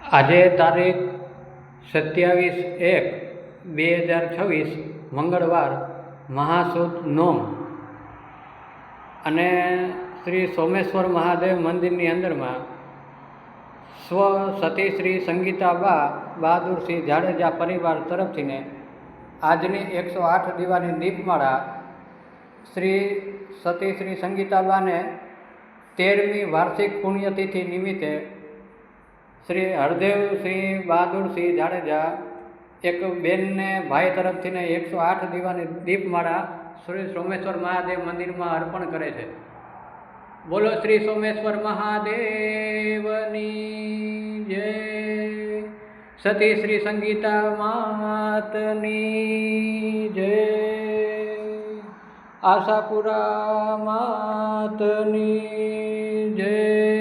આજે તારીખ 27/1/2026 મંગળવાર મહાસુદ નોમ અને શ્રી સોમેશ્વર મહાદેવ મંદિરની અંદરમાં સ્વ સતી શ્રી સંગીતાબા બહાદુરસિંહ જાડેજા પરિવાર તરફથીને આજની 108 દીવાની દીપમાળા શ્રી સતી શ્રી સંગીતાબાને 13મી વાર્ષિક પુણ્યતિથિ નિમિત્તે શ્રી હરદેવસિંહ બહાદુરસિંહ જાડેજા એક બેનને ભાઈ તરફથીને 108 દીવાની દીપમાળા શ્રી સોમેશ્વર મહાદેવ મંદિરમાં અર્પણ કરે છે. બોલો શ્રી સોમેશ્વર મહાદેવની જય. સતી શ્રી સંગીતા માતની જય. આશાપુરા માતની જય.